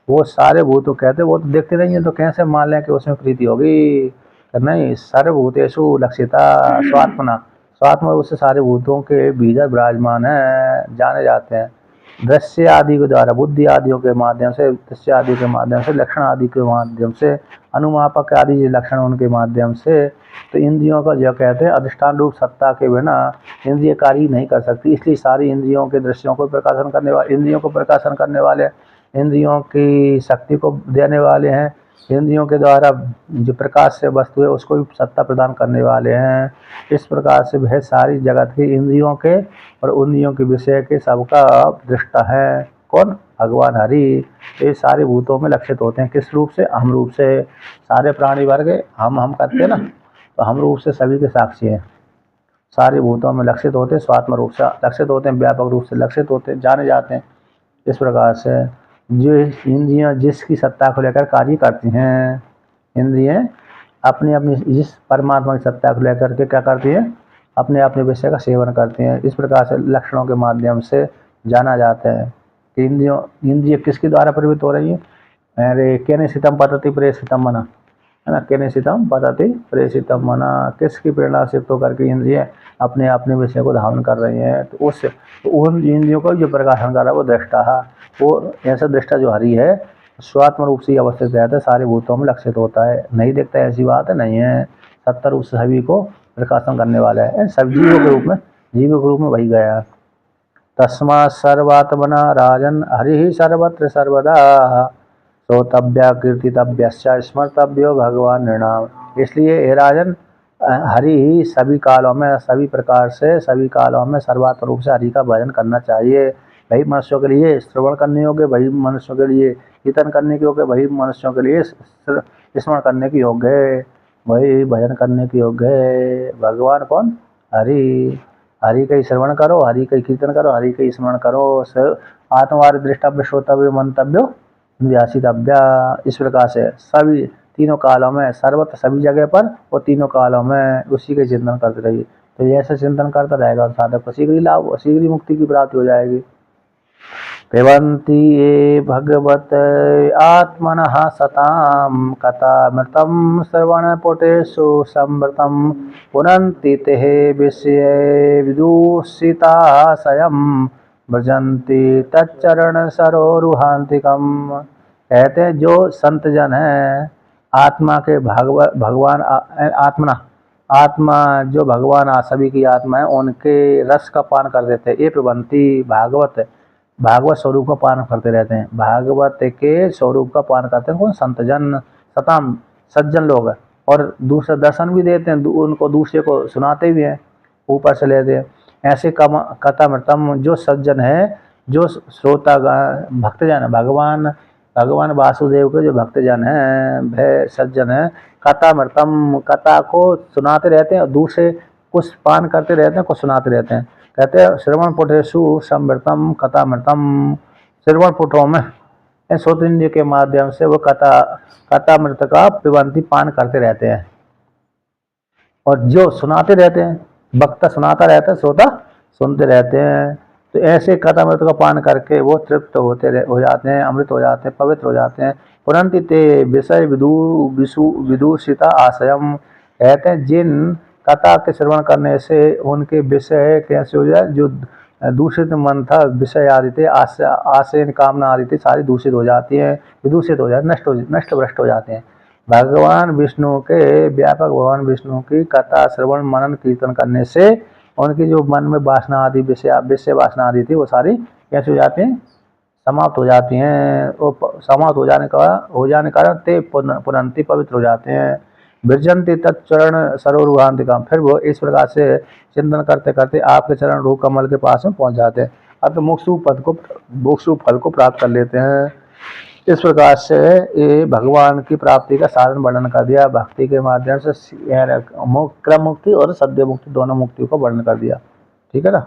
वो सारे भूतों, कहते वो तो देखते नहीं है, तो कैसे मान लें कि उसमें प्रीति होगी। नहीं, सर्वभूतेषु लक्षिता स्वात्मना, स्वात्मा उससे सारे भूतों के भीतर विराजमान है, जाने जाते हैं। दृश्य आदि के द्वारा, बुद्धि आदियों के माध्यम से, दृश्य आदि के माध्यम से, लक्षण आदि के माध्यम से, अनुमापक आदि लक्षण उनके माध्यम से। तो इंद्रियों का जो कहते हैं अधिष्ठान रूप सत्ता के बिना इंद्रिय कार्य नहीं कर सकती, इसलिए सारी इंद्रियों के दृश्यों को प्रकाशन करने वाले, इंद्रियों को प्रकाशन करने वाले, इंद्रियों की शक्ति को देने वाले हैं, इंद्रियों के द्वारा जो प्रकाश से वस्तु है उसको भी सत्ता प्रदान करने वाले हैं। इस प्रकार से वह सारी जगत की इंद्रियों के और इंद्रियों के विषय के सबका दृष्टा है। कौन? भगवान हरि। ये सारे भूतों में लक्षित होते हैं, किस रूप से? हम रूप से। सारे प्राणी वर्ग हम करते हैं ना, तो हम रूप से सभी के साक्षी हैं। सारे भूतों में लक्षित होते हैं, स्वात्म रूप से लक्षित होते हैं, व्यापक रूप से लक्षित होते हैं, जाने जाते हैं। इस प्रकार से जो इंद्रियां जिसकी सत्ता को लेकर कार्य करती हैं, इंद्रियां अपनी अपनी जिस परमात्मा की सत्ता को लेकर के क्या करती हैं? अपने अपने विषय का सेवन करती हैं। इस प्रकार से लक्षणों के माध्यम से जाना जाता है कि इंद्रिय किसके द्वारा प्रवृत्त हो रही है। अरे केनेशितम पतति प्रेषितम मना, है ना। केनेशितम पतति प्रेषितम मना, किसकी प्रेरणा से तो करके इंद्रिय अपने अपने विषय को धारण कर रही हैं। तो उन इंद्रियों को जो प्रकाशन कर रहा है वो दृष्टा है। वो ऐसा दृष्टा जो हरि है, स्वात्म रूप से अवस्थित रहता है, सारे भूतों में लक्षित होता है, नहीं देखता है, ऐसी बात नहीं है। सत्ता रूप से सभी को प्रकाशन करने वाला है, सब जीवों के रूप में, जीवों के रूप में वही गया। तस्मा सर्वात्मना राजन हरि सर्वत्र सर्वदा श्रोतव्य कीर्तितव्य स्मर्तव्यो भगवान नृणाम। इसलिए हे राजन, हरि ही सभी कालों में, सभी प्रकार से, सभी कालों में सर्वात्म रूप से हरि का भजन करना चाहिए। वही मनुष्यों के लिए श्रवण करने योग्य, वही मनुष्यों के लिए कीर्तन करने के योग्य, वही मनुष्यों के लिए स्मरण करने के योग्य है, वही भजन करने के योग्य है। भगवान कौन? हरि। हरि का ही श्रवण करो, हरि का ही कीर्तन करो, हरि का ही स्मरण करो। आत्मवार दृष्टव्य श्रोतव्य मंतव्य व्यासितव्य। इस प्रकार से सभी तीनों कालों में, सर्वत्र सभी जगह पर और तीनों कालों में उसी के चिंतन करते रहिए। तो जैसे चिंतन करता रहेगा साधक को शीघ्र लाभ, शीघ्र मुक्ति की प्राप्ति हो जाएगी। पिबन्ति ये भगवत आत्मनः सतां कथामृतं श्रवणपुटेषु संवृतं पुनन्ति ते विषये विदूषिताशयं भजन्ति तच्चरण सरोरुहान्तिकम्। कहते हैं जो संत जन है, आत्मा के भगवान आत्मना, आत्मा जो भगवान सभी की आत्मा है, उनके रस का पान कर देते हैं। ये पिबन्ति, भागवत स्वरूप का पान करते रहते हैं, भागवत के स्वरूप का पान करते हैं। कौन? संत जन, सताम सज्जन लोग, और दूसरा दर्शन भी देते हैं, उनको दूसरे को सुनाते भी हैं, ऊपर से लेते हैं। ऐसे कथामृतम, जो सज्जन है, जो श्रोता भक्तजन, भगवान भगवान वासुदेव के जो भक्तजन हैं, भय सज्जन हैं, कथामृतम, कथा को सुनाते रहते हैं और दूसरे कुछ पान करते रहते हैं, कुछ सुनाते रहते हैं। कहते हैं श्रवण पुटेशु समृतम कथामृतम, श्रवण पुटों में श्रोतेंद्रिय के माध्यम से वो कथामृत का पिबंती पान करते रहते हैं। और जो सुनाते रहते हैं, वक्ता सुनाता रहता है, श्रोता सुनते रहते हैं। तो ऐसे कथामृत का पान करके वो तृप्त हो जाते हैं, अमृत हो जाते हैं, पवित्र हो जाते हैं। पुरंति ते विषय विदूषिता आशयम, कहते हैं जिन कथा के श्रवण करने से उनके विषय कैसे हो जाए, जो दूषित मन था, विषय आदि थे, आशय कामना आदि थी, सारी दूषित हो जाती हैं, विदूषित हो जाते, नष्ट भ्रष्ट हो जाते हैं। भगवान विष्णु के व्यापक भगवान विष्णु की कथा श्रवण मनन कीर्तन करने से उनकी जो मन में वासना आदि विषय वासना आदि थी वो सारी कैसे हो जाती हैं, समाप्त हो जाती हैं। वो समाप्त हो जाने कारण ते पुनंति पवित्र हो जाते हैं। विरजंती तत्चरण सरोरुहांति का, फिर वो इस प्रकार से चिंतन करते करते आपके चरण रूप कमल के पास में पहुंच जाते हैं, अब तो मोक्षु फल को प्राप्त कर लेते हैं। इस प्रकार से ये भगवान की प्राप्ति का साधन वर्णन कर दिया। भक्ति के माध्यम से क्रम मुक्ति और सद्य मुक्ति दोनों मुक्तियों का वर्णन कर दिया। ठीक है ना।